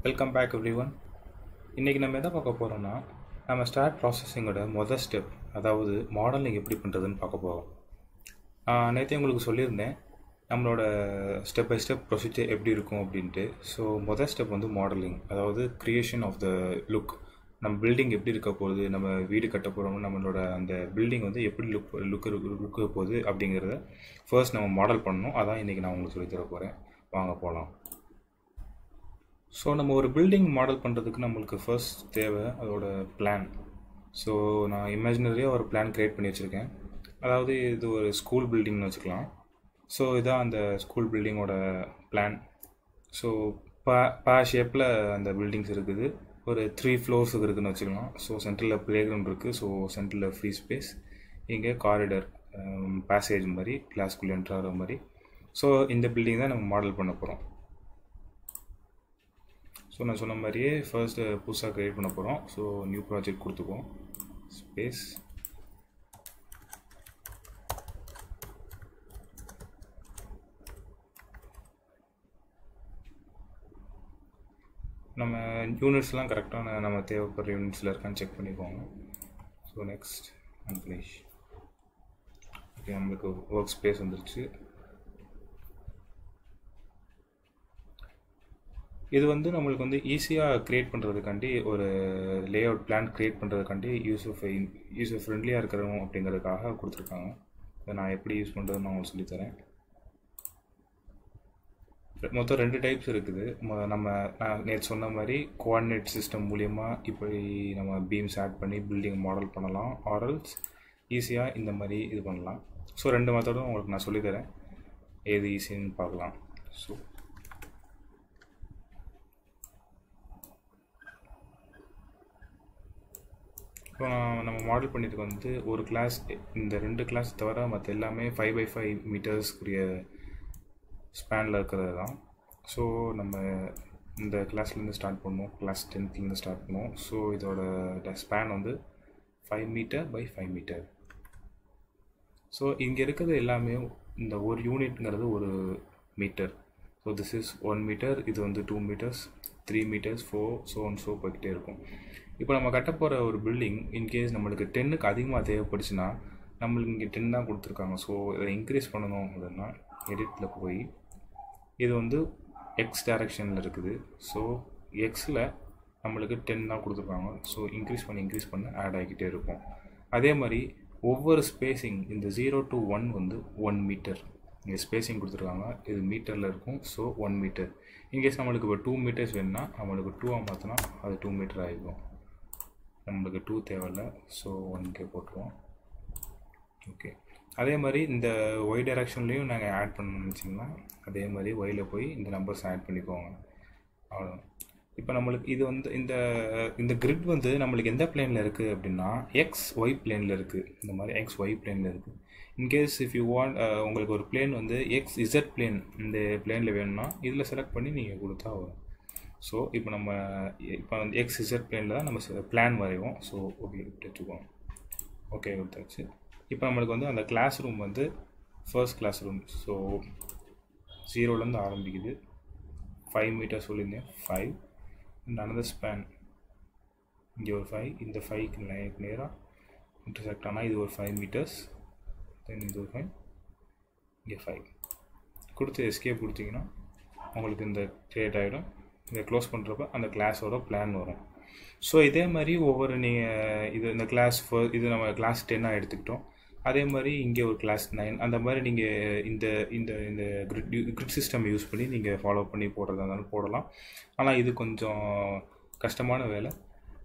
Welcome back everyone. இன்றைக்கி நம்ம எதை பார்க்க போகிறோம்னா, நம்ம ஸ்டார்ட் ப்ராசஸிங்கோட மொதல் ஸ்டெப், அதாவது மாடலிங் எப்படி பண்ணுறதுன்னு பார்க்க போகிறோம். நேற்று உங்களுக்கு சொல்லியிருந்தேன் நம்மளோட ஸ்டெப் பை ஸ்டெப் ப்ரொசீஜர் எப்படி இருக்கும் அப்படின்ட்டு. ஸோ மொதல் ஸ்டெப் வந்து மாடலிங், அதாவது க்ரியேஷன் ஆஃப் த லுக். நம்ம பில்டிங் எப்படி இருக்க போகுது, நம்ம வீடு கட்ட போகிறோம், நம்மளோட அந்த பில்டிங் வந்து எப்படி லுக்கு போகுது அப்படிங்கிறத ஃபர்ஸ்ட் நம்ம மாடல் பண்ணணும். அதான் இன்றைக்கி நான் உங்களுக்கு சொல்லித்தர போகிறேன். வாங்க போகலாம். ஸோ நம்ம ஒரு பில்டிங் மாடல் பண்ணுறதுக்கு நம்மளுக்கு ஃபர்ஸ்ட் தேவை அதோட பிளான். ஸோ நான் இமேஜினரியாக ஒரு பிளான் க்ரியேட் பண்ணி வச்சுருக்கேன். அதாவது இது ஒரு ஸ்கூல் பில்டிங்னு வச்சுக்கலாம். ஸோ இதான் அந்த ஸ்கூல் பில்டிங்கோட பிளான். ஸோ பா ஷேப்பில் அந்த பில்டிங்ஸ் இருக்குது. ஒரு 3 floors இருக்குதுன்னு வச்சுக்கலாம். ஸோ சென்டரில் ப்ளே கிரவுண்ட் இருக்குது. ஸோ சென்டரில் ஃப்ரீ ஸ்பேஸ், இங்கே காரிடர், பேசேஜ் மாதிரி கிளாஸ்குள்ளே என்ட்ரு ஆகிற மாதிரி. ஸோ இந்த பில்டிங் தான் நம்ம மாடல் பண்ண போகிறோம். ஸோ நான் சொன்ன மாதிரியே ஃபர்ஸ்ட்டு புதுசாக க்ரியேட் பண்ண போகிறோம். ஸோ நியூ ப்ராஜெக்ட் கொடுத்துக்குவோம். ஸ்பேஸ், நம்ம யூனிட்ஸ்லாம் கரெக்டான நம்ம தேவைப்படுற யூனிட்ஸில் இருக்கான்னு செக் பண்ணிக்கோங்க. So next unfinish. ஓகே, நம்மளுக்கு ஒர்க் ஸ்பேஸ் வந்துருச்சு. இது வந்து நம்மளுக்கு வந்து ஈஸியாக க்ரியேட் பண்ணுறதுக்காண்டி, ஒரு லே அவுட் பிளான் க்ரியேட் பண்ணுறதுக்காண்டி யூஸர் ஃப்ரெண்ட்லியாக இருக்கிறோம் அப்படிங்கிறதுக்காக கொடுத்துருக்காங்க. இதை நான் எப்படி யூஸ் பண்ணுறதுன்னு நான் உங்களுக்கு சொல்லித்தரேன். மொத்தம் 2 டைப்ஸ் இருக்குது. நான் நேற்று சொன்ன மாதிரி கோஆர்டினேட் சிஸ்டம் மூலிமா இப்படி நம்ம பீம்ஸ் ஆட் பண்ணி பில்டிங் மாடல் பண்ணலாம். ஆர்எல்ஸ் ஈஸியாக இந்த மாதிரி இது பண்ணலாம். ஸோ 2 மெத்தடும் உங்களுக்கு நான் சொல்லித்தரேன், எது ஈஸின்னு பார்க்கலாம். ஸோ இப்போ நம்ம மாடல் பண்ணிட்டு வந்து ஒரு கிளாஸ், இந்த 2 கிளாஸ் தவிர மற்ற எல்லாமே 5x5 மீட்டர்ஸ்க்குரிய ஸ்பேனில் இருக்கிறது தான். ஸோ நம்ம இந்த கிளாஸ்லேருந்து ஸ்டார்ட் பண்ணுவோம். கிளாஸ் 10th ஸ்டார்ட் பண்ணுவோம். ஸோ இதோட ஸ்பேன் வந்து 5 மீட்டர் by 5 மீட்டர். ஸோ இங்கே இருக்கிறது எல்லாமே இந்த ஒரு யூனிட்ங்கிறது ஒரு metre. So this is 1 metre, இது வந்து 2 meters, 3 meters, 4, ஸோ போய்கிட்டே இருக்கும். இப்போ நம்ம கட்ட போகிற ஒரு பில்டிங் இன்கேஸ் நம்மளுக்கு 10க்கு அதிகமாக தேவைப்படுச்சுன்னா, நம்மளுக்கு இங்கே 10 தான் கொடுத்துருக்காங்க. ஸோ இதை இன்க்ரீஸ் பண்ணணும் அப்படின்னா எடிட்டில் போய் இது வந்து எக்ஸ் டைரக்ஷனில் இருக்குது. ஸோ எக்ஸில் நம்மளுக்கு 10 தான் கொடுத்துருக்காங்க. ஸோ இன்க்ரீஸ் பண்ண ஆட் ஆகிக்கிட்டே இருக்கும். அதே மாதிரி ஒவ்வொரு ஸ்பேஸிங், இந்த 0 to 1 வந்து 1 மீட்டர் இங்கே ஸ்பேஸிங் கொடுத்துருக்காங்க. இது மீட்டரில் இருக்கும். So 1 metre. இன்கேஸ் நம்மளுக்கு இப்போ 2 meters வேணும்னா நம்மளுக்கு 2 மாற்றினா அது 2 meter ஆகிடும். நம்மளுக்கு 2 தேவையில்லை. ஸோ 1K போட்டுருவோம். ஓகே, அதே மாதிரி இந்த ஒய் டைரக்ஷன்லேயும் நாங்கள் ஆட் பண்ணணும்னு நினச்சிங்கன்னா அதே மாதிரி ஒயில் போய் இந்த நம்பர்ஸ் ஆட் பண்ணிக்கோங்க. அவ்வளோ. இப்போ நம்மளுக்கு இது வந்து இந்த கிரிட் வந்து நம்மளுக்கு எந்த பிளேனில் இருக்குது அப்படின்னா XY பிளேனில் இருக்குது. இந்த மாதிரி XY பிளேனில் இருக்குது. இன்கேஸ் இஃப் யூ வாண்ட், உங்களுக்கு ஒரு பிளேன் வந்து XZ பிளேன் இந்த பிளேனில் வேணும்னா இதில் செலக்ட் பண்ணி நீங்கள் கொடுத்தா வரும். ஸோ இப்போ வந்து XZ பிளேனில் தான் நம்ம பிளான் வரைவோம். ஸோ ஓகே இப்படி வச்சுக்குவோம். ஓகே கொடுத்தாச்சு. இப்போ நம்மளுக்கு வந்து அந்த கிளாஸ் ரூம் வந்து ஃபர்ஸ்ட் கிளாஸ் ரூம். ஸோ 0லேருந்து ஆரம்பிக்குது. 5 meters சொல்லியிருந்தேன். 5 another ஸ்பேன், இங்கே ஒரு 5, இந்த 5க்கு நேராக இன்டர்செக்ட் ஆனால் இது ஒரு 5 meters, தென் இது ஒரு 5, இங்கே 5 கொடுத்து எஸ்கேப் கொடுத்தீங்கன்னா உங்களுக்கு இந்த கிரியேட் ஆகிடும். இதை க்ளோஸ் பண்ணுறப்ப அந்த கிளாஸோட பிளான் வரும். ஸோ இதே மாதிரி ஒவ்வொரு நீங்கள் இந்த கிளாஸ் இது நம்ம கிளாஸ் 10 எடுத்துக்கிட்டோம். அதே மாதிரி இங்கே ஒரு கிளாஸ் 9, அந்த மாதிரி நீங்கள் இந்த இந்த இந்த கிரிட் சிஸ்டம் யூஸ் பண்ணி நீங்கள் ஃபாலோ பண்ணி போடுறதா இருந்தாலும் போடலாம். ஆனால் இது கொஞ்சம் கஷ்டமான வேலை.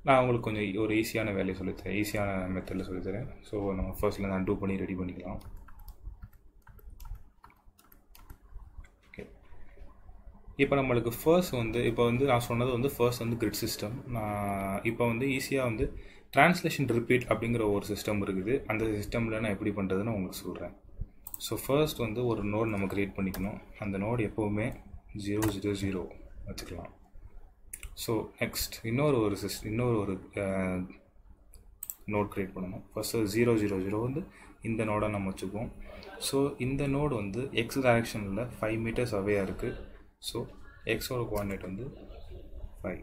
நான் உங்களுக்கு கொஞ்சம் ஒரு ஈஸியான வேலையை சொல்லித்தரேன், ஈஸியான மெத்தடில் சொல்லித்தரேன். ஸோ நம்ம ஃபர்ஸ்ட்டில் அன்டூ பண்ணி ரெடி பண்ணிக்கலாம். ஓகே, இப்போ நம்மளுக்கு ஃபர்ஸ்ட் வந்து இப்போ வந்து நான் சொன்னது வந்து ஃபர்ஸ்ட் வந்து கிரிட் சிஸ்டம். நான் இப்போ வந்து ஈஸியாக வந்து ட்ரான்ஸ்லேஷன் ரிப்பீட் அப்படிங்கிற ஒரு சிஸ்டம் இருக்குது. அந்த சிஸ்டமில் நான் எப்படி பண்ணுறதுன்னு உங்களுக்கு சொல்கிறேன். ஸோ ஃபர்ஸ்ட் வந்து ஒரு நோட் நம்ம க்ரியேட் பண்ணிக்கணும். அந்த நோடு எப்போவுமே 000 வச்சுக்கலாம். ஸோ நெக்ஸ்ட் இன்னொரு நோட் க்ரியேட் பண்ணணும். ஃபஸ்ட்டு 000 வந்து இந்த நோடை நம்ம வச்சுக்குவோம். ஸோ இந்த நோடு வந்து எக்ஸ் டைரக்ஷனில் 5 meters அவேயாக இருக்குது. ஸோ எக்ஸோட கோஆர்டினேட் வந்து 5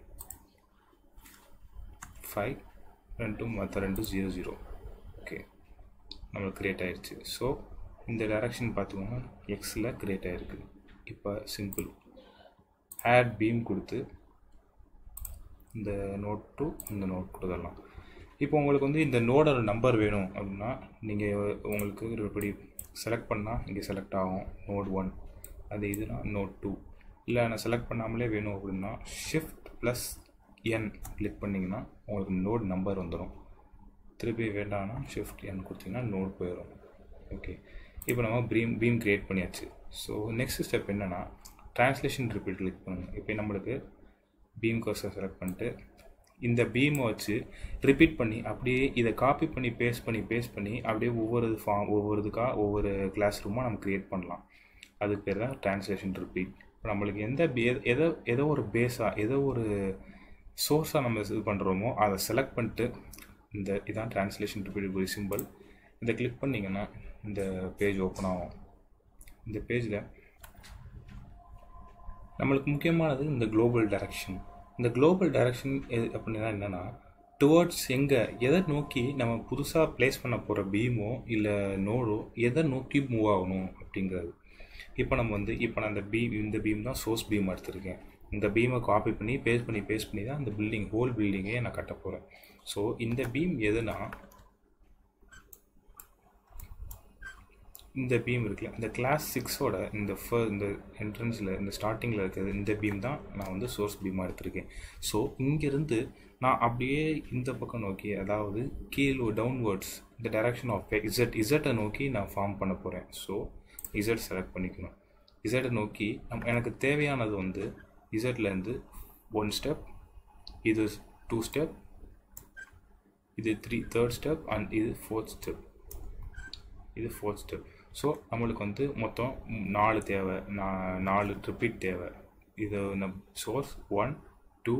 5 ரெண்டும் மற்ற ரெண்டும் 0 0. ஓகே, நம்மளுக்கு கிரியேட் ஆயிடுச்சு. ஸோ இந்த டைரக்ஷன் பார்த்துக்கோங்க எக்ஸில் கிரியேட் ஆகிருக்கு. இப்போ சிம்பிள் ஆட் பீம் கொடுத்து இந்த நோட் டு இந்த நோட் கொடுத்துடலாம். இப்போ உங்களுக்கு வந்து இந்த நோடோட நம்பர் வேணும் அப்படின்னா நீங்கள் உங்களுக்கு இப்படி செலக்ட் பண்ணால் இங்கே செலக்ட் ஆகும் நோட் 1, அது இதுனா நோட் 2. இல்லை நான் செலக்ட் பண்ணாமலே வேணும் அப்படின்னா ஷிஃப்ட் ப்ளஸ் என் கிளிக் பண்ணிங்கன்னா உங்களுக்கு நோட் நம்பர் வந்துடும். திருப்பி வேண்டாம்னா ஷிஃப்ட் என் கொடுத்தீங்கன்னா நோட் போயிடும். ஓகே, இப்போ நம்ம பீம் கிரியேட் பண்ணியாச்சு. ஸோ நெக்ஸ்ட் ஸ்டெப் என்னென்னா ட்ரான்ஸ்லேஷன் ரிப்பீட் கிளிக் பண்ணுங்கள். இப்போ நம்மளுக்கு பீம் கர்சர் செலக்ட் பண்ணிட்டு இந்த பீமை வச்சு ரிப்பீட் பண்ணி அப்படியே இதை காப்பி பண்ணி பேஸ்ட் பண்ணி அப்படியே ஒவ்வொரு கிளாஸ் ரூமாக நம்ம க்ரியேட் பண்ணலாம். அதுக்கு பேர் தான் ட்ரான்ஸ்லேஷன் ரிப்பீட். இப்போ நம்மளுக்கு ஏதோ ஒரு பேஸாக ஏதோ ஒரு சோர்ஸாக நம்ம இது பண்ணுறோமோ அதை செலக்ட் பண்ணிட்டு இதான் ட்ரான்ஸ்லேஷன் ரிப்பீட் ஒரு சிம்பிள். இதை கிளிக் பண்ணிங்கன்னா இந்த பேஜ் ஓப்பன் ஆகும். இந்த பேஜில் நம்மளுக்கு முக்கியமானது இந்த குளோபல் டைரக்ஷன். இந்த குளோபல் டைரக்ஷன் அப்படின்னா என்னென்னா டுவர்ட்ஸ் எதை நோக்கி நம்ம புதுசாக ப்ளேஸ் பண்ண போகிற பீமோ இல்லை நோடோ எதை நோக்கி மூவ் ஆகணும் அப்படிங்கிறது. இப்போ நான் இந்த பீம் தான் சோர்ஸ் பீம் எடுத்திருக்கேன். இந்த பீமை காப்பி பண்ணி பேஸ்ட் பண்ணி தான் இந்த ஹோல் பில்டிங்கே நான் கட்ட போகிறேன். ஸோ இந்த பீம் எதுனா இந்த பீம் இருக்குல்ல, இந்த கிளாஸ் 6ஓட இந்த என்ட்ரன்ஸில் இந்த ஸ்டார்டிங்கில் இருக்கிறது இந்த பீம் தான் நான் சோர்ஸ் பீமாக எடுத்திருக்கேன். ஸோ இங்கேருந்து நான் அப்படியே இந்த பக்கம் நோக்கி, அதாவது கீழே டவுன்வர்ட்ஸ் இந்த டைரக்ஷன் ஆஃப் இசட்டை நோக்கி நான் ஃபார்ம் பண்ண போகிறேன். ஸோ இசட் செலக்ட் பண்ணிக்கணும். இசட்டை நோக்கி எனக்கு தேவையானது இசட்லேருந்து 1 ஸ்டெப், இது 2 ஸ்டெப், இது 3rd ஸ்டெப் அண்ட் இது 4th ஸ்டெப், இது 4th ஸ்டெப். ஸோ நம்மளுக்கு மொத்தம் 4 தேவை, 4 ரிப்பீட் தேவை. இது சோர்ஸ் 1 2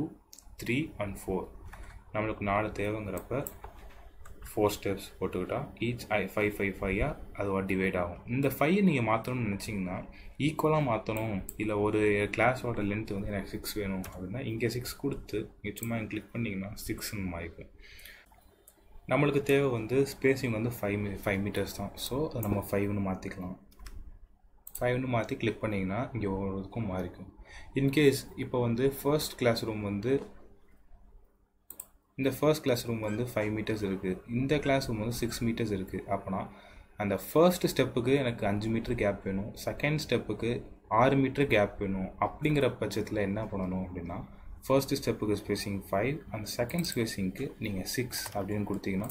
3 and 4 நம்மளுக்கு 4 தேவைங்கிறப்ப 4 ஸ்டெப்ஸ் போட்டுக்கிட்டால் ஈச் 5 5 5 அதுவாக டிவைட் ஆகும். இந்த 5 நீங்கள் மாற்றணும்னு நினச்சிங்கன்னா ஈக்குவலாக மாற்றணும், இல்லை ஒரு கிளாஸோட லென்த் எனக்கு 6 வேணும் அப்படின்னா இங்கே 6 கொடுத்து இங்கே சும்மா கிளிக் பண்ணிங்கன்னா 6ன்னு மாறிக்கும். நம்மளுக்கு தேவை ஸ்பேசிங் 5 மீட்டர்ஸ் தான். ஸோ அதை நம்ம 5ன்னு மாற்றிக்கலாம். 5ன்னு மாற்றி கிளிக் பண்ணிங்கன்னா இங்கே ஒவ்வொருக்கும் மாறிக்கும். இன்கேஸ் இப்போ ஃபர்ஸ்ட் கிளாஸ் ரூம் இந்த ஃபர்ஸ்ட் கிளாஸ் ரூம் 5 மீட்டர்ஸ் இருக்குது, இந்த கிளாஸ் ரூம் 6 மீட்டர்ஸ் இருக்குது. அப்போனா அந்த ஃபர்ஸ்ட் ஸ்டெப்புக்கு எனக்கு 5 மீட்டர் கேப் வேணும், செகண்ட் ஸ்டெப்புக்கு 6 மீட்டர் கேப் வேணும். அப்படிங்கிற பட்சத்தில் என்ன பண்ணணும் அப்படின்னா ஃபர்ஸ்ட் ஸ்டெப்புக்கு ஸ்பேசிங் 5 அந்த செகண்ட் ஸ்பேசிங்க்கு நீங்கள் 6 அப்படின்னு கொடுத்தீங்கன்னா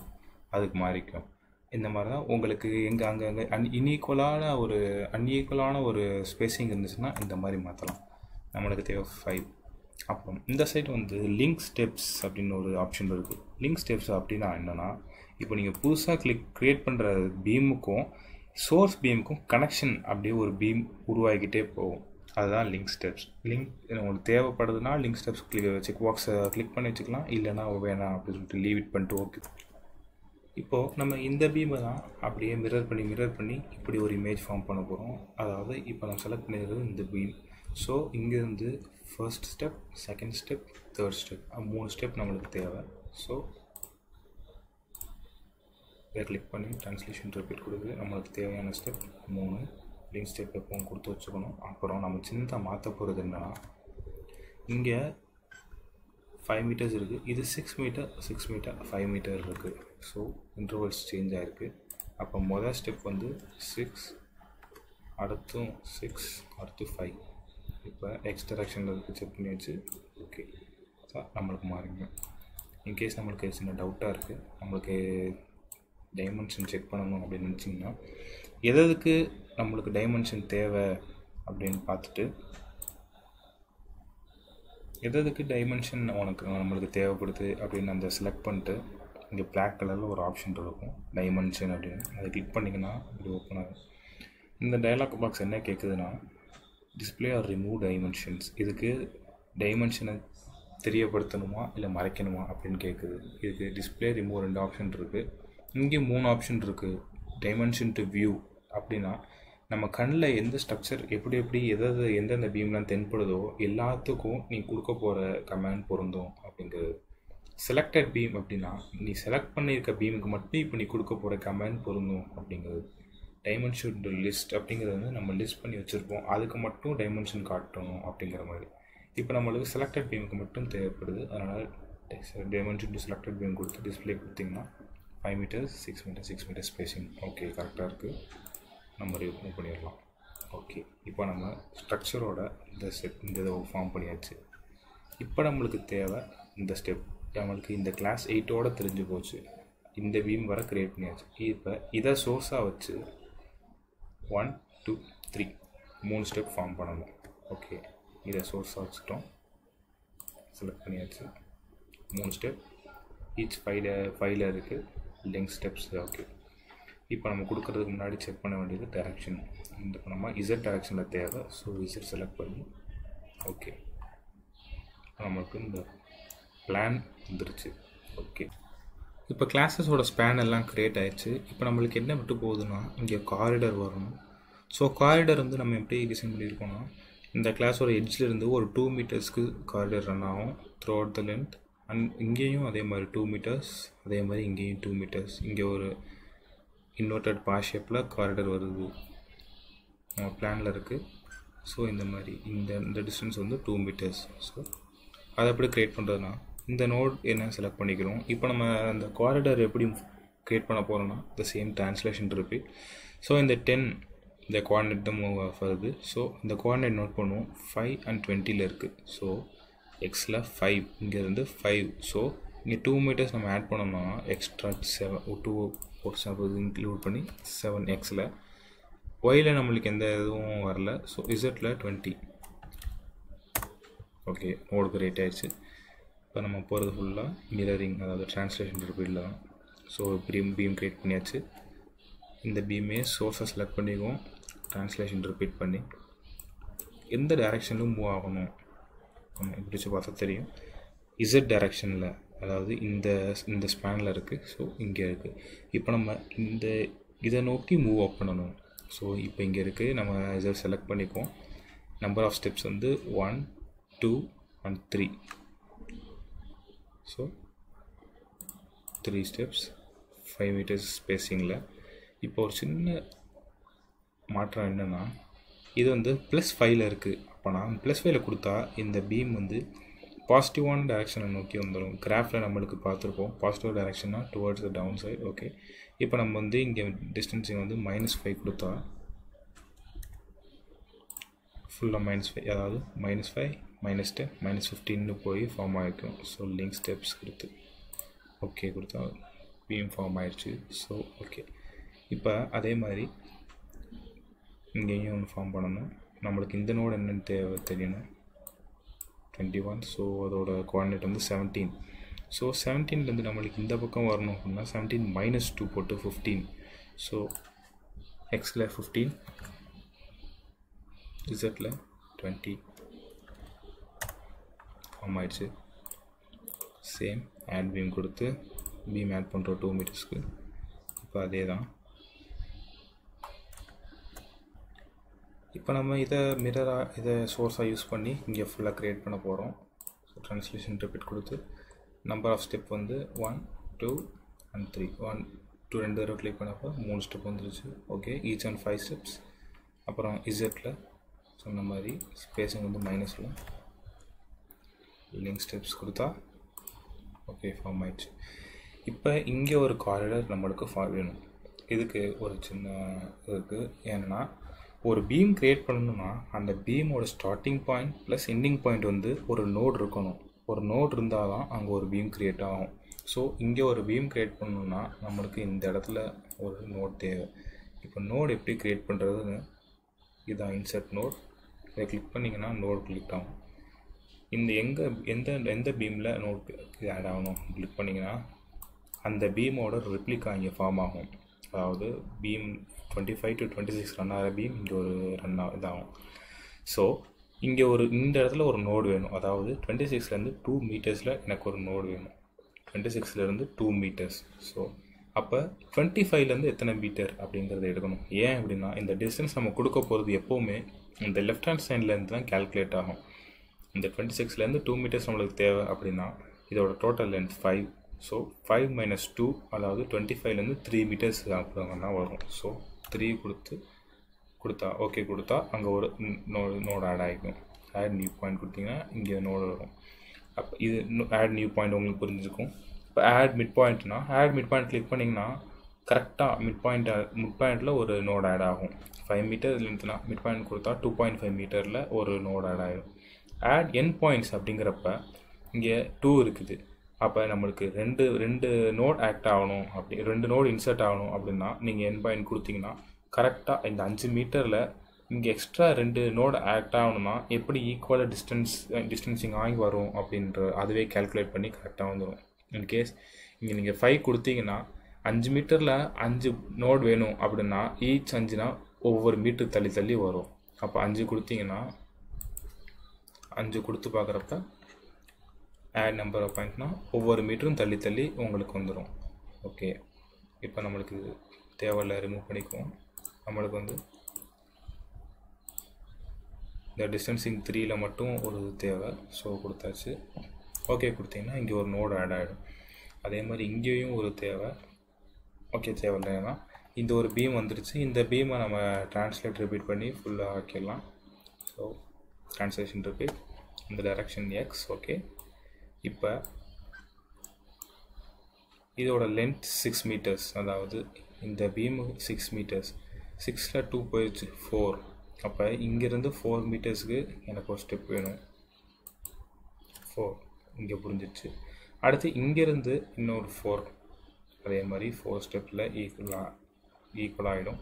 அதுக்கு மாறிக்கும். இந்த மாதிரி தான் உங்களுக்கு அங்கே அன்ஈக்குவலான ஒரு ஸ்பேசிங் இருந்துச்சுன்னா இந்த மாதிரி மாற்றலாம். நம்மளுக்கு தேவை 5. அப்புறம் இந்த சைடு லிங்க் ஸ்டெப்ஸ் அப்படின்னு ஒரு ஆப்ஷன் இருக்குது. லிங்க் ஸ்டெப்ஸ் அப்படின்னா என்னென்னா இப்போ நீங்கள் புதுசாக க்ரியேட் பண்ணுற பீமுக்கும் சோர்ஸ் பீமுக்கும் கனெக்ஷன் அப்படியே ஒரு பீம் உருவாகிக்கிட்டே போகும். அதுதான் லிங்க் ஸ்டெப்ஸ். உங்களுக்கு தேவைப்படுதுன்னா லிங்க் ஸ்டெப்ஸ் செக் பாக்ஸை கிளிக் பண்ணி வச்சுக்கலாம், இல்லைனா வேணாம் அப்படின்னு சொல்லிட்டு லீவ் இட் பண்ணிட்டு ஓகே. இப்போது நம்ம இந்த பீமை தான் அப்படியே மிரர் பண்ணி இப்படி ஒரு இமேஜ் ஃபார்ம் பண்ண போகிறோம். அதாவது இப்போ நம்ம செலக்ட் பண்ணிடுறது இந்த பீம். ஸோ இங்கேருந்து first step, second step, 3rd step, 3 step நம்மளுக்கு தேவை. ஸோ இதை கிளிக் பண்ணி ட்ரான்ஸ்லேஷன் ரிப்பீட் கொடுக்குது. நம்மளுக்கு தேவையான ஸ்டெப் 3 லிங்க் ஸ்டெப் எப்பவும் கொடுத்து வச்சுக்கணும். அப்புறம் நம்ம சின்னதாக மாற்ற போகிறது என்னென்னா இங்கே 5 மீட்டர்ஸ் இருக்குது, இது 6 மீட்டர் 5 மீட்டர் இருக்குது. ஸோ இன்டர்வல்ஸ் சேஞ்ச் ஆகிருக்கு. அப்போ மொதல் ஸ்டெப் 6, அடுத்தும் 6, அடுத்து 5. இப்போ எக்ஸ் டைரக்ஷனில் இருக்குது, செக் பண்ணி வச்சு ஓகே. ஸோ நம்மளுக்கு மாறிங்க. இன்கேஸ் நம்மளுக்கு சின்ன டவுட்டாக இருக்குது, நம்மளுக்கு டைமென்ஷன் செக் பண்ணணும் அப்படின்னு நினச்சிங்கன்னா எதுக்கு நம்மளுக்கு டைமென்ஷன் தேவை அப்படின்னு பார்த்துட்டு எதுக்கு டைமென்ஷன் நம்மளுக்கு தேவைப்படுது அப்படின்னு அந்த செலக்ட் பண்ணிட்டு இங்கே பிளாக் கலரில் ஒரு ஆப்ஷன் இருக்கும் டைமென்ஷன் அப்படின்னு, அதை கிளிக் பண்ணிங்கன்னா இப்படி ஓப்பன் ஆகும். இந்த டயலாக் பாக்ஸ் என்ன கேட்குதுன்னா டிஸ்பிளே ஆர் ரிமூவ் டைமென்ஷன்ஸ், இதுக்கு டைமென்ஷனை தெரியப்படுத்தணுமா இல்லை மறைக்கணுமா அப்படின்னு கேட்குது. இதுக்கு டிஸ்பிளே ரிமூவ் 2 ஆப்ஷன் இருக்குது. இங்கே 3 ஆப்ஷன் இருக்குது. டைமென்ஷன் டு வியூ அப்படின்னா நம்ம கண்ணில் எந்த ஸ்ட்ரக்சர் எப்படி எந்தெந்த பீம்லாம் தென்படுதோ எல்லாத்துக்கும் நீ கொடுக்க போகிற கமாண்ட் பொருந்தும் அப்படிங்கிறது. செலக்டட் பீம் அப்படின்னா நீ செலக்ட் பண்ணியிருக்க பீமுக்கு மட்டும் இப்போ நீ கொடுக்க போகிற கமாண்ட் பொருந்தும் அப்படிங்கிறது. டைமென்ஷன் லிஸ்ட் அப்படிங்கிறது வந்து நம்ம லிஸ்ட் பண்ணி வச்சுருப்போம், அதுக்கு மட்டும் டைமென்ஷன் காட்டணும் அப்படிங்கிற மாதிரி. இப்போ நம்மளுக்கு செலக்டட் பீமுக்கு மட்டும் தேவைப்படுது, அதனால் டைமென்ஷன் டு செலக்டட் பீம் கொடுத்து டிஸ்பிளே கொடுத்திங்கன்னா 5 meters 6 meters 6 meters spacing okay கரெக்டாக இருக்குது. நம்ம ரிமூவ் பண்ணிடலாம். ஓகே, இப்போ நம்ம ஸ்ட்ரக்சரோட இந்த இதை ஃபார்ம் பண்ணியாச்சு. இப்போ நம்மளுக்கு தேவை இந்த ஸ்டெப். நம்மளுக்கு இந்த கிளாஸ் 8ஓட தெரிஞ்சு போச்சு, இந்த பீம் வர க்ரியேட் பண்ணியாச்சு. இப்போ இதை சோர்ஸாக வச்சு 1 2 3 3 ஸ்டெப் ஃபார்ம் பண்ணணும். ஓகே, இதை சோர்ஸாக வச்சுட்டோம், செலக்ட் பண்ணியாச்சு. 3 ஸ்டெப் ஈச் ஃபைல இருக்குது, லிங்க் ஸ்டெப்ஸ். ஓகே, இப்போ நம்ம கொடுக்கறதுக்கு முன்னாடி செக் பண்ண வேண்டியது டைரக்ஷன். இந்த நம்ம இசட் டைரக்ஷனில் தேவை, ஸோ இசட் செலக்ட் பண்ணி ஓகே நம்மளுக்கு இந்த பிளான் வந்துருச்சு. ஓகே, இப்போ கிளாஸஸோட ஸ்பேன் எல்லாம் க்ரியேட் ஆயிடுச்சு. இப்போ நம்மளுக்கு என்ன விட்டு போகுதுன்னா இங்கே காரிடர் வரணும். ஸோ காரிடர் வந்து நம்ம எப்படி டிசைன் பண்ணியிருக்கோம்னா இந்த கிளாஸோட எட்ஜில் ஒரு 2 மீட்டர்ஸ்க்கு காரிடர் ரன் ஆகும் through out the length. And இங்கேயும் அதே மாதிரி 2 மீட்டர்ஸ், அதே மாதிரி இங்கேயும் 2 மீட்டர்ஸ். இங்கே ஒரு இன்வெர்டட் பா ஷேப்பில் காரிடர் வருது நம்ம பிளானில் இருக்குது. ஸோ இந்த மாதிரி இந்த டிஸ்டன்ஸ் வந்து 2 மீட்டர்ஸ். ஸோ அதை எப்படி க்ரியேட் பண்ணுறதுனா இந்த நோட் என்ன செலக்ட் பண்ணிக்கிறோம். இப்போ நம்ம அந்த காரிடர் எப்படி க்ரியேட் பண்ண போகிறோன்னா the same translation repeat. So இந்த 10 இந்த கோஆர்டினேட் தான் மூவ் ஆகுது. ஸோ இந்த கோஆர்டினேட் நோட் பண்ணுவோம் 5 and 20ல் இருக்குது. ஸோ எக்ஸில் 5, இங்கேருந்து 5. ஸோ இங்கே 2 மீட்டர்ஸ் நம்ம ஆட் பண்ணோம்னா எக்ஸ்ட்ரா 2 இன்க்ளூட் பண்ணி 7 எக்ஸில். ஒயில் நம்மளுக்கு எந்த இதுவும் வரல. ஸோ இசட்டில் 20. ஓகே, நோடு கிரியேட் ஆயிடுச்சு. இப்போ நம்ம போகிறது ஃபுல்லாக மிரரிங், அதாவது ட்ரான்ஸ்லேஷன் ரிப்பீட்டில் தான். ஸோ பீம் க்ரியேட் பண்ணியாச்சு. இந்த பீமே சோர்ஸை செலக்ட் பண்ணிக்குவோம், ட்ரான்ஸ்லேஷன் ரிப்பீட் பண்ணி எந்த டைரெக்ஷன்லும் மூவ் ஆகணும் நம்ம இப்படிச்சு பார்த்தா தெரியும். இசட் டைரெக்ஷனில், அதாவது இந்த ஸ்பேனில் இருக்குது. ஸோ இங்கே இருக்குது. இப்போ நம்ம இதை நோக்கி மூவ் அப் பண்ணணும். ஸோ இப்போ இங்கே இருக்குது, நம்ம இதை செலக்ட் பண்ணிக்குவோம். நம்பர் ஆஃப் ஸ்டெப்ஸ் வந்து 1 2 and 3. ஸோ 3 ஸ்டெப்ஸ் 5 மீட்டர்ஸ் ஸ்பேஸிங்கில். இப்போ ஒரு சின்ன மாற்றம் என்னென்னா இது வந்து +5ல் இருக்குது. அப்போனா +5ல் கொடுத்தா இந்த பீம் வந்து பாசிட்டிவான டைரெக்ஷனை நோக்கி வந்துடும். கிராஃபில் நம்மளுக்கு பார்த்துருப்போம், பாசிட்டிவ் டைரெக்ஷன்னா towards the down side. Okay, இப்போ நம்ம வந்து இங்கே டிஸ்டன்ஸிங் வந்து -5 கொடுத்தா ஃபுல்லாக -5, அதாவது -5 -10 -15ன்னு போய் ஃபார்ம் ஆகிருக்கும். ஸோ லிங்க் ஸ்டெப்ஸ் கொடுத்து ஓகே கொடுத்தா பீம் ஃபார்ம் ஆயிடுச்சு. ஸோ ஓகே, இப்போ அதே மாதிரி இங்கேயும் ஒன்று ஃபார்ம் பண்ணணும். நம்மளுக்கு இந்த நோடு என்னென்னு தெரியணும் 21. ஸோ அதோட கோஆர்டினேட் வந்து 17. ஸோ 17லேருந்து நம்மளுக்கு இந்த பக்கம் வரணும் அப்படின்னா 17 -2 போட்டு 15. ஸோ எக்ஸில் 15, இசட்டில் 20 ஃபார்ம் ஆயிடுச்சு. சேம் ஆட் பீம் கொடுத்து பீம் ஆட் பண்ணுறோம் 2 மீட்டர்ஸ்க்கு. இப்போ அதே தான். இப்போ நம்ம இதை சோர்ஸாக யூஸ் பண்ணி இங்கே ஃபுல்லாக க்ரியேட் பண்ண போகிறோம். ஸோ ட்ரான்ஸ்லேஷன் ரிப்பீட் கொடுத்து நம்பர் ஆஃப் ஸ்டெப் வந்து 1 2 and 3. 1 2 2 தடவை கிளிக் பண்ணப்போ 3 ஸ்டெப் வந்துருச்சு. Okay, each and 5 steps. அப்புறம் இசட்டில் சொன்ன மாதிரி ஸ்பேஸிங் வந்து மைனஸில் லிங்க் ஸ்டெப்ஸ் கொடுத்தா ஓகே ஃபார்ம் ஆயிடுச்சு. இப்போ இங்கே ஒரு காரிடர் நம்மளுக்கு வேணும். இதுக்கு ஒரு சின்ன இருக்குது. ஏன்னா ஒரு பீம் க்ரியேட் பண்ணணும்னா அந்த பீமோட starting point plus ending point வந்து ஒரு நோட் இருக்கணும். ஒரு நோட் இருந்தால் தான் அங்கே ஒரு பீம் க்ரியேட் ஆகும். ஸோ இங்கே ஒரு பீம் க்ரியேட் பண்ணணும்னா நம்மளுக்கு இந்த இடத்துல ஒரு நோட் தேவை. இப்போ நோட் எப்படி க்ரியேட் பண்ணுறதுன்னு இதான் இன்சர்ட் நோட். இதை கிளிக் பண்ணிங்கன்னா நோட் கிளிக் ஆகும். எந்த பீமில் நோட் ஆட் ஆகணும் கிளிக் பண்ணிங்கன்னா அந்த பீமோட ரிப்ளிகா இங்கே ஃபார்ம் ஆகும். அதாவது பீம் 25 to 26 ரன் ஆகிற பீம் இங்கே ஒரு இதாகும். ஸோ இங்கே இந்த இடத்துல ஒரு நோடு வேணும். அதாவது 26லேருந்து 2 மீட்டர்ஸில் எனக்கு ஒரு நோடு வேணும். 26லேருந்து 2 மீட்டர்ஸ். ஸோ அப்போ 25லேருந்து எத்தனை மீட்டர் அப்படிங்கிறத எடுக்கணும். ஏன் அப்படின்னா இந்த டிஸ்டன்ஸ் நம்ம கொடுக்க போகிறது எப்போவுமே இந்த லெஃப்ட் ஹேண்ட் சைட்லேருந்து தான் கேல்குலேட் ஆகும். இந்த 26லேருந்து 2 மீட்டர்ஸ் நம்மளுக்கு தேவை அப்படின்னா இதோட டோட்டல் லென்த் 5. ஸோ 5 - 2 அதாவது 25லேருந்து 3 மீட்டர்ஸ் அப்படிங்கன்னா வரும். ஸோ 3 கொடுத்தா ஓகே கொடுத்தா அங்கே ஒரு நோடு ஆட் ஆகிக்கும். ஆட் நியூ பாயிண்ட் கொடுத்தீங்கன்னா இங்கே நோடு வரும். அப்போ இது ஆட் நியூ பாயிண்ட் உங்களுக்கு புரிஞ்சிருக்கும். இப்போ ஆட் மிட் பாயிண்ட்னா ஆட் மிட் பாயிண்ட் கிளிக் பண்ணிங்கன்னா கரெக்டாக மிட் பாயிண்டில் ஒரு நோடு ஆட் ஆகும். 5 மீட்டர் லென்த்னா மிட் பாயிண்ட் கொடுத்தா 2.5 மீட்டரில் ஒரு நோடு ஆட் ஆகிடும். ஆட் என் பாயிண்ட்ஸ் அப்படிங்கிறப்ப இங்கே 2 இருக்குது. அப்போ நம்மளுக்கு ரெண்டு நோட் ஆக்ட் ஆகணும், அப்படி 2 நோடு இன்சர்ட் ஆகணும் அப்படின்னா நீங்கள் என் பாயிண்ட் கொடுத்தீங்கன்னா கரெக்டாக இந்த 5 மீட்டரில் இங்கே எக்ஸ்ட்ரா 2 நோடு ஆக்ட் ஆகணும்னா எப்படி ஈக்குவலாக டிஸ்டன்சிங் ஆகி வரும் அப்படின்ற அதுவே கேல்குலேட் பண்ணி கரெக்டாக வந்துடும். இன்கேஸ் இங்கே நீங்கள் 5 கொடுத்தீங்கன்னா 5 மீட்டரில் 5 நோடு வேணும் அப்படின்னா ஈச் 5னா ஒவ்வொரு மீட்டர் தள்ளி வரும். அப்போ 5 கொடுத்தீங்கன்னா 5 கொடுத்து பார்க்குறப்ப ஆட் நம்பர் ஆஃப் பாயிண்ட்னா ஒவ்வொரு மீட்டரும் தள்ளி உங்களுக்கு வந்துடும். ஓகே, இப்போ நம்மளுக்கு தேவையில்லை, ரிமூவ் பண்ணிக்குவோம். நம்மளுக்கு இந்த டிஸ்டன்சிங் 3ல் மட்டும் ஒரு தேவை. ஸோ கொடுத்தாச்சு. ஓகே கொடுத்தீங்கன்னா இங்கே ஒரு நோடு ஆட் ஆகிடும். அதே மாதிரி இங்கேயும் ஒரு தேவை. ஓகே தேவையில்லைன்னா இந்த ஒரு பீம் வந்துருச்சு. இந்த பீமை நம்ம ட்ரான்ஸ்லேட் ரிப்பீட் பண்ணி ஃபுல்லாக ஆக்கிடலாம். ஸோ ட்ரான்ஸ்லேஷன் ரிப்பீட் இந்த டைரக்ஷன் எக்ஸ். ஓகே, இப்போ இதோட லென்த் 6 மீட்டர்ஸ், அதாவது இந்த பீமு 6 மீட்டர்ஸ். 6ல் 2 போயிடுச்சு 4. அப்போ இங்கேருந்து 4 மீட்டர்ஸுக்கு எனக்கு ஒரு ஸ்டெப் வேணும். 4 இங்கே புரிஞ்சிடுச்சு. அடுத்து இங்கேருந்து இன்னொரு 4, அதே மாதிரி 4 ஸ்டெப்பில் ஈக்குவல் ஆகிடும்.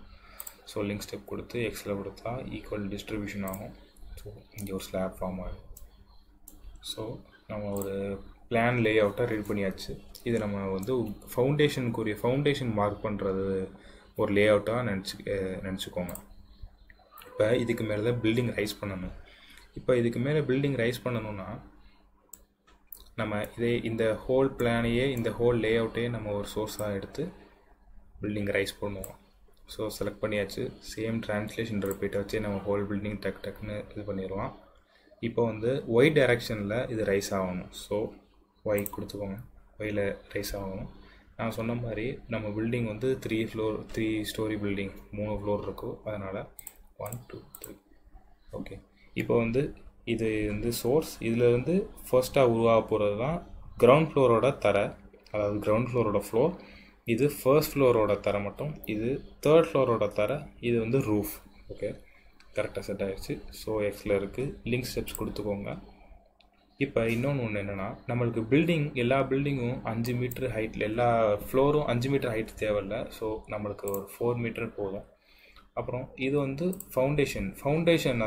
ஸோ லிங்க் ஸ்டெப் கொடுத்து எக்ஸில் கொடுத்தா ஈக்குவல் டிஸ்ட்ரிபியூஷன் ஆகும். ஸோ இங்கே ஒரு ஸ்லாப் ஃபார்ம் ஆகிடும். ஸோ நம்ம ஒரு பிளான் லே அவுட்டாக ரெடி பண்ணியாச்சு. இதை நம்ம ஃபவுண்டேஷன் மார்க் பண்ணுறது ஒரு லே அவுட்டாக நினச்சிக்கோங்க. இப்போ இதுக்கு மேலே தான் பில்டிங் ரைஸ் பண்ணணும். இப்போ இதுக்கு மேலே பில்டிங் ரைஸ் பண்ணணும்னா நம்ம இந்த ஹோல் பிளானையே இந்த ஹோல் லே அவுட்டையே நம்ம ஒரு சோர்ஸாக எடுத்து பில்டிங் ரைஸ் பண்ணுவோம். ஸோ செலக்ட் பண்ணியாச்சு. சேம் ட்ரான்ஸ்லேஷன் ரிப்பீட்டை வச்சு நம்ம ஹோல் பில்டிங் டக்குன்னு இது பண்ணிடலாம். இப்போ ஒய் டைரக்ஷனில் இது ரைஸ் ஆகணும். ஸோ ஒய் கொடுத்துக்கோங்க. ஒயில் ரைஸ் ஆகணும். நான் சொன்ன மாதிரி நம்ம பில்டிங் 3 ஸ்டோரி பில்டிங், 3 ஃப்ளோர் இருக்கும். அதனால் 1 2 3. ஓகே, இப்போ இது சோர்ஸ். இதில் ஃபர்ஸ்ட்டாக உருவாக போகிறது தான் கிரவுண்ட் ஃப்ளோரோட தரை, அதாவது கிரவுண்ட் ஃப்ளோரோட ஃப்ளோர். இது ஃபர்ஸ்ட் ஃப்ளோரோட தரை மட்டும். இது தேர்ட் ஃப்ளோரோட தரை. இது ரூஃப். ஓகே, கரெக்டாக செட் ஆகிடுச்சு. ஸோ எக்ஸில் இருக்குது. லிங்க் ஸ்டெப்ஸ் கொடுத்துக்கோங்க. இப்போ இன்னொன்று என்னென்னா நம்மளுக்கு எல்லா பில்டிங்கும் 5 மீட்டர் ஹைட்டில், எல்லா ஃப்ளோரும் 5 மீட்டர் ஹைட் தேவையில்லை. ஸோ நம்மளுக்கு ஒரு 4 மீட்டர் போதும். அப்புறம் இது ஃபவுண்டேஷன்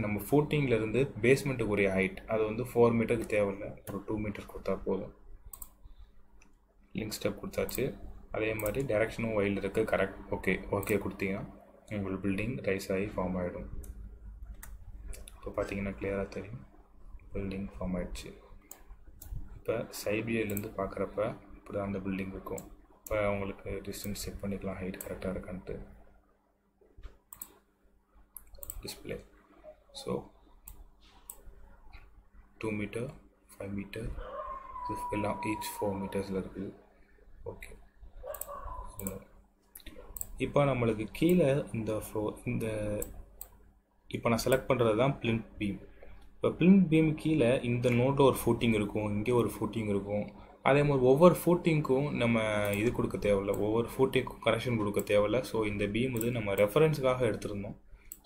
நம்ம ஃபூட்டிங்லேருந்து பேஸ்மெண்ட்டுக்குரிய ஹைட் அது 4 மீட்டருக்கு தேவையில்லை. ஒரு 2 மீட்டர் கொடுத்தா போதும். லிங்க் ஸ்டெப் கொடுத்தாச்சு. அதே மாதிரி டைரக்ஷனும் ஒயில் இருக்குது. கரெக்ட். ஓகே கொடுத்தீங்கன்னா உங்கள் பில்டிங் ரைஸ் ஆகி ஃபார்ம் ஆகிடும். இப்போ பார்த்தீங்கன்னா கிளியராக தெரியும் பில்டிங் ஃபார்ம் ஆகிடுச்சு. இப்போ சைபியிலேருந்து பார்க்குறப்ப இப்படி தான் அந்த பில்டிங் இருக்கும். இப்போ உங்களுக்கு டிஸ்டன்ஸ் செக் பண்ணிக்கலாம், ஹைட் கரெக்டாக இருக்கான்ட்டு. டிஸ்பிளே. ஸோ 2 மீட்டர் 5 மீட்டர் எல்லாம் ஈச் 4 மீட்டர்ஸில் இருக்குது. ஓகே, இப்போ நம்மளுக்கு கீழே இப்போ நான் செலக்ட் பண்ணுறது தான் பிளின்த் பீம். இப்போ பிளின்த் பீம் கீழே இந்த நோட்டில் ஒரு ஃபூட்டிங் இருக்கும், இங்கே ஒரு ஃபூட்டிங் இருக்கும். அதே மாதிரி ஒவ்வொரு ஃபூட்டிங்க்கும் நம்ம இது கொடுக்க தேவையில்லை, ஒவ்வொரு ஃபூட்டிங்க்கும் கனெக்ஷன் கொடுக்க தேவையில்லை. ஸோ இந்த பீம் நம்ம ரெஃபரன்ஸுக்காக எடுத்துருந்தோம்.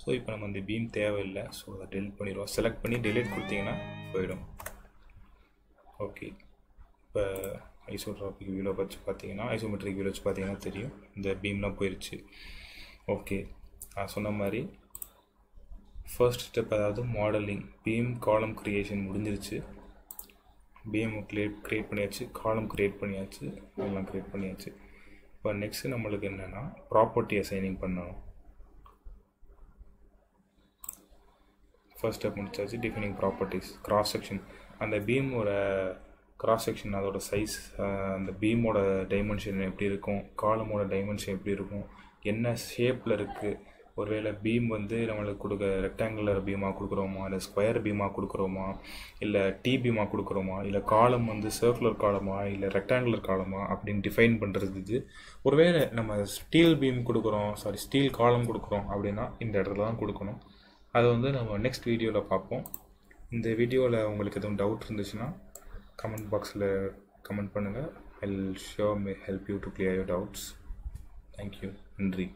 ஸோ இப்போ நம்ம இந்த பீம் தேவையில்லை. ஸோ அதை டெலிட் பண்ணிடுவோம். செலக்ட் பண்ணி டெலிட் கொடுத்தீங்கன்னா போயிடும். ஓகே, இப்போ ஐசோட்ராபிக் வியூவில் வச்சு பார்த்தீங்கன்னா, ஐசோமெட்ரிக் வியூவில் வச்சு பார்த்தீங்கன்னா தெரியும் இந்த பீம்லாம் போயிடுச்சு. ஓகே, நான் சொன்ன மாதிரி ஃபர்ஸ்ட் ஸ்டெப், அதாவது மாடலிங், பீம் காலம் க்ரியேஷன் முடிஞ்சிருச்சு. பீம் க்ரியேட் பண்ணியாச்சு, காலம் க்ரியேட் பண்ணியாச்சு, எல்லாம் க்ரியேட் பண்ணியாச்சு. இப்போ நெக்ஸ்ட்டு நம்மளுக்கு என்னென்னா ப்ராப்பர்ட்டி அசைனிங் பண்ணணும். ஃபர்ஸ்ட் ஸ்டெப் முடிச்சாச்சு. Defining properties. கிராஸ் செக்ஷன், அந்த பீமோட கிராஸ் செக்ஷன் அதோட சைஸ், அந்த பீமோட டைமென்ஷன் எப்படி இருக்கும், காலமோட டைமென்ஷன் எப்படி இருக்கும், என்ன ஷேப்பில் இருக்குது, ஒருவேளை பீம் வந்து நம்மளுக்கு கொடுக்க ரெக்டாங்குலர் பீமாக கொடுக்குறோமா, இல்லை ஸ்கொயர் பீமாக கொடுக்குறோமா, இல்லை டி பீமாக கொடுக்குறோமா, இல்லை காலம் வந்து சர்க்குலர் காலமா இல்லை ரெக்டாங்குலர் காலமா அப்படின்னு டிஃபைன் பண்ணுறது இது. ஒருவேளை நம்ம ஸ்டீல் பீம் கொடுக்குறோம், ஸ்டீல் காலம் கொடுக்குறோம் அப்படின்னா இந்த இடத்துல தான் கொடுக்கணும். அதை வந்து நம்ம நெக்ஸ்ட் வீடியோவில் பார்ப்போம். இந்த வீடியோவில் உங்களுக்கு எதுவும் டவுட் இருந்துச்சுன்னா கமெண்ட் பாக்ஸில் கமெண்ட் பண்ணுங்கள். I will sure may help you to clear your doubts. Thank you. நன்றி.